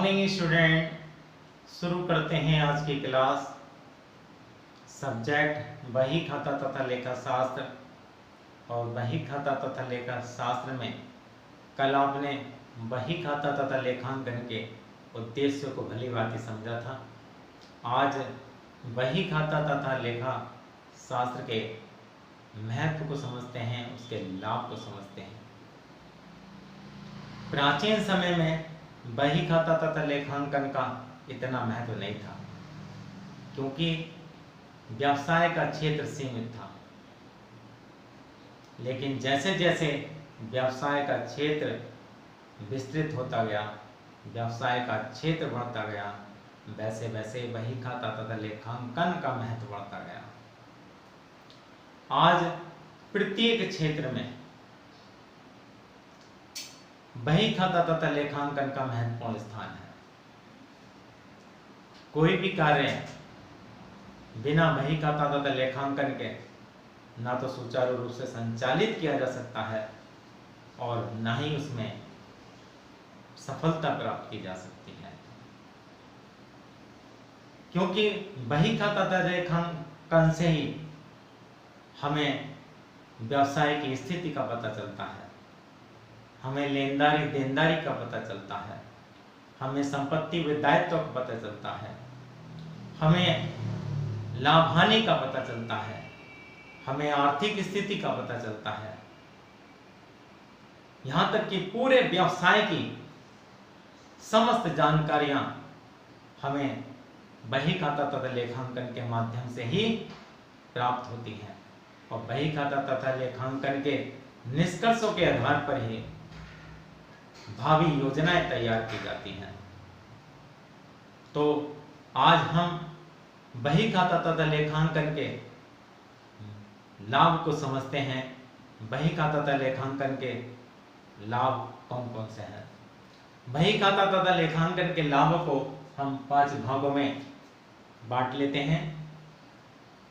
Morning student, शुरू करते हैं आज की क्लास। सब्जेक्ट बही खाता तथा लेखा शास्त्र। और बही खाता तथा लेखा शास्त्र में कल आपने बही खाता तथा लेखांकन के उद्देश्य को भली भांति समझा था। आज बही खाता तथा लेखा शास्त्र के महत्व को समझते हैं, उसके लाभ को समझते हैं। प्राचीन समय में बही खाता तथा लेखांकन का इतना महत्व नहीं था, क्योंकि व्यवसाय का क्षेत्र सीमित था। लेकिन जैसे जैसे व्यवसाय का क्षेत्र विस्तृत होता गया, व्यवसाय का क्षेत्र बढ़ता गया, वैसे वैसे बही खाता तथा लेखांकन का महत्व बढ़ता गया। आज प्रत्येक क्षेत्र में बही खाता तथा लेखांकन का महत्वपूर्ण स्थान है। कोई भी कार्य बिना बही खाता तथा लेखांकन के ना तो सुचारू रूप से संचालित किया जा सकता है और ना ही उसमें सफलता प्राप्त की जा सकती है, क्योंकि बही खाता तथा लेखांकन से ही हमें व्यवसाय की स्थिति का पता चलता है, हमें लेनदारी देनदारी का पता चलता है, हमें संपत्ति व दायित्व का पता चलता है, हमें लाभ हानि का पता चलता है, हमें आर्थिक स्थिति का पता चलता है। यहां तक कि पूरे व्यवसाय की समस्त जानकारियां हमें बही खाता तथा लेखांकन के माध्यम से ही प्राप्त होती हैं और बही खाता तथा लेखांकन के निष्कर्षों के आधार पर ही भावी योजनाएं तैयार की जाती हैं। तो आज हम बही खाता तथा लेखांकन के लाभ को समझते हैं। बही खाता तथा लेखांकन के लाभ कौन कौन से हैं? बही खाता तथा लेखांकन के लाभों को हम 5 भागों में बांट लेते हैं।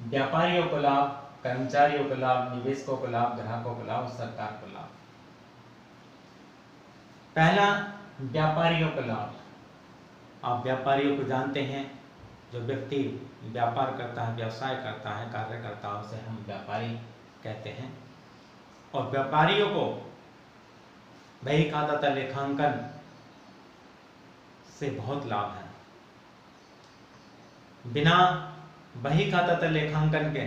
व्यापारियों को लाभ, कर्मचारियों को लाभ, निवेशकों को लाभ, ग्राहकों को लाभ, सरकार को लाभ। पहला, व्यापारियों का लाभ। आप व्यापारियों को जानते हैं, जो व्यक्ति व्यापार करता है, व्यवसाय करता है, कार्य करता है, उसे हम व्यापारी कहते हैं। और व्यापारियों को बही खाता तथा लेखांकन से बहुत लाभ है। बिना बही खाता तथा लेखांकन के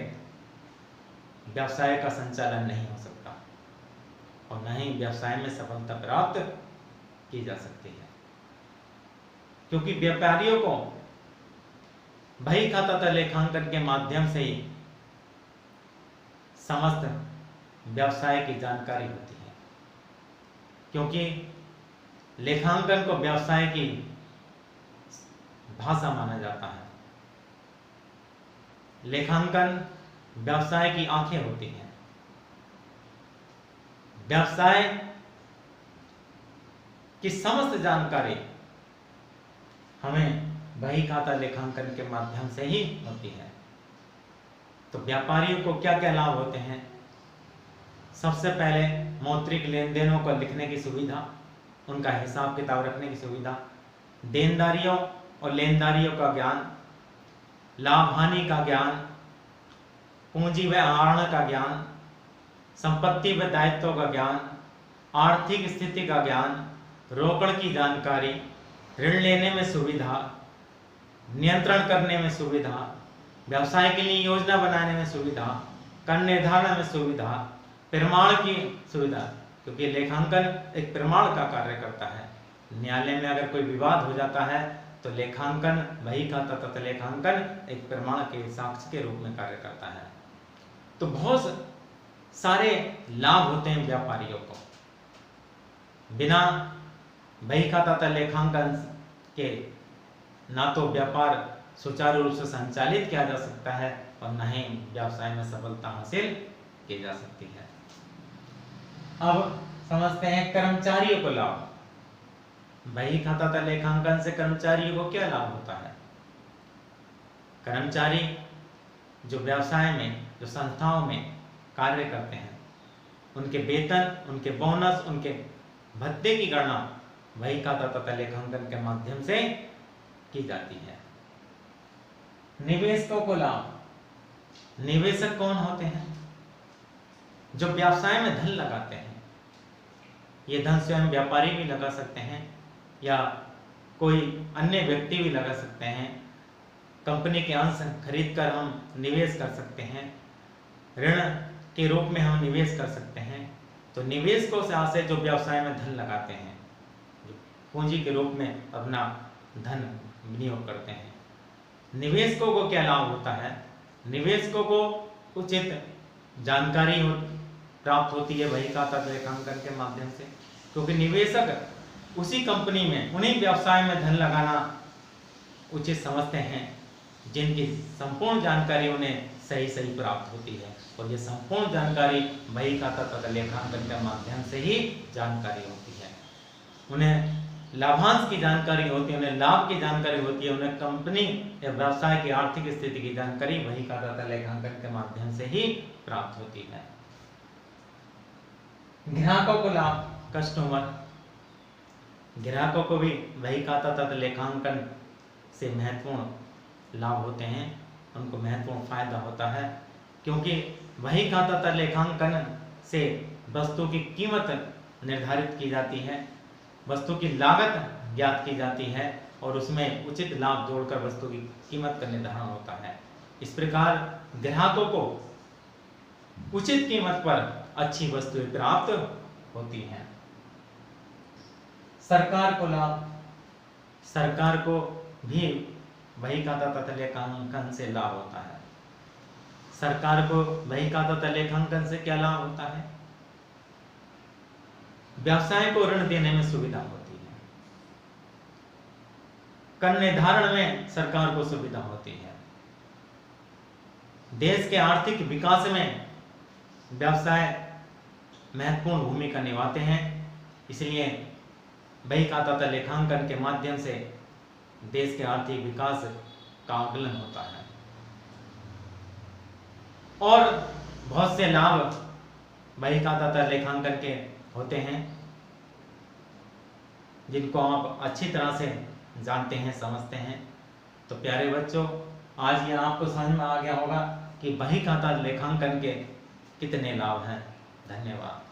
व्यवसाय का संचालन नहीं हो सकता और न ही व्यवसाय में सफलता प्राप्त की जा सकती है, क्योंकि व्यापारियों को बही खाता तथा लेखांकन के माध्यम से ही समस्त व्यवसाय की जानकारी होती है, क्योंकि लेखांकन को व्यवसाय की भाषा माना जाता है। लेखांकन व्यवसाय की आंखें होती हैं। व्यवसाय की समस्त जानकारी हमें बही खाता लेखांकन के माध्यम से ही होती है। तो व्यापारियों को क्या क्या लाभ होते हैं? सबसे पहले मौद्रिक लेन देनों को लिखने की सुविधा, उनका हिसाब किताब रखने की सुविधा, देनदारियों और लेनदारियों का ज्ञान, लाभ हानि का ज्ञान, पूंजी व आहरण का ज्ञान, संपत्ति व दायित्वों का ज्ञान, आर्थिक स्थिति का ज्ञान, रोकड़ की जानकारी, ऋण लेने में सुविधा, नियंत्रण करने में सुविधा, व्यवसाय के लिए योजना बनाने में सुविधा, कर निर्धारण में सुविधा, प्रमाण की सुविधा, क्योंकि लेखांकन एक प्रमाण का कार्य करता है। न्यायालय में अगर कोई विवाद हो जाता है तो लेखांकन, बही खाता तथा लेखांकन एक प्रमाण के साक्ष्य के रूप में कार्य करता है। तो बहुत सारे लाभ होते हैं व्यापारियों को। बिना बही खाता तथा लेखांकन के ना तो व्यापार सुचारू रूप से संचालित किया जा सकता है और न ही व्यवसाय में सफलता हासिल की जा सकती है। अब समझते हैं कर्मचारियों को लाभ। बही खाता तथा लेखांकन से कर्मचारियों को क्या लाभ होता है? कर्मचारी जो व्यवसाय में, जो संस्थाओं में कार्य करते हैं, उनके वेतन, उनके बोनस, उनके भत्ते की गणना बही खाता तथा लेखांकन के माध्यम से की जाती है। निवेशकों को लाभ। निवेशक कौन होते हैं? जो व्यवसाय में धन लगाते हैं। ये धन स्वयं व्यापारी भी लगा सकते हैं या कोई अन्य व्यक्ति भी लगा सकते हैं। कंपनी के अंश खरीद कर हम निवेश कर सकते हैं, ऋण के रूप में हम निवेश कर सकते हैं। तो निवेशकों से जो व्यवसाय में धन लगाते हैं, जो पूंजी के रूप में अपना धन विनियोग करते हैं। निवेशकों को क्या लाभ होता है? निवेशकों को उचित जानकारी प्राप्त होती है बही खाता लेखांकन के माध्यम से, क्योंकि निवेशक उसी कंपनी में, उन्हीं व्यवसाय में धन लगाना उचित समझते हैं जिनकी संपूर्ण जानकारी उन्हें सही प्राप्त होती है। और ये संपूर्ण जानकारी बही खाता तथा लेखांकन के माध्यम से ही जानकारी होती है। उन्हें लाभांश की जानकारी होती है, उन्हें लाभ की जानकारी होती है, उन्हें कंपनी या व्यवसाय की आर्थिक स्थिति की जानकारी बही खाता तथा लेखांकन के माध्यम से ही प्राप्त होती है। ग्राहकों को लाभ। कस्टमर, ग्राहकों को भी बही खाता तथा लेखांकन से महत्वपूर्ण लाभ होते हैं, उनको महत्वपूर्ण फायदा होता है, क्योंकि बही खाता तथा लेखांकन से वस्तु की कीमत निर्धारित की जाती है, वस्तु की लागत ज्ञात की जाती है और उसमें उचित लाभ जोड़कर वस्तु की कीमत का निर्धारण होता है। इस प्रकार ग्राहकों को उचित कीमत पर अच्छी वस्तुएं प्राप्त होती हैं। सरकार को लाभ। सरकार को भी बही खाता तथा लेखांकन से लाभ होता है। सरकार को बही खाता तथा लेखांकन से क्या लाभ होता है? व्यवसाय को ऋण देने में सुविधा होती है, कर निर्धारण में सरकार को सुविधा होती है, देश के आर्थिक विकास में व्यवसाय महत्वपूर्ण भूमिका निभाते हैं। इसलिए बही खाता तथा लेखांकन के माध्यम से देश के आर्थिक विकास का आकलन होता है और बहुत से लाभ बही खाता तथा लेखांकन के होते हैं, जिनको आप अच्छी तरह से जानते हैं, समझते हैं। तो प्यारे बच्चों, आज ये आपको समझ में आ गया होगा कि बही खाता लेखांकन के कितने लाभ हैं। धन्यवाद।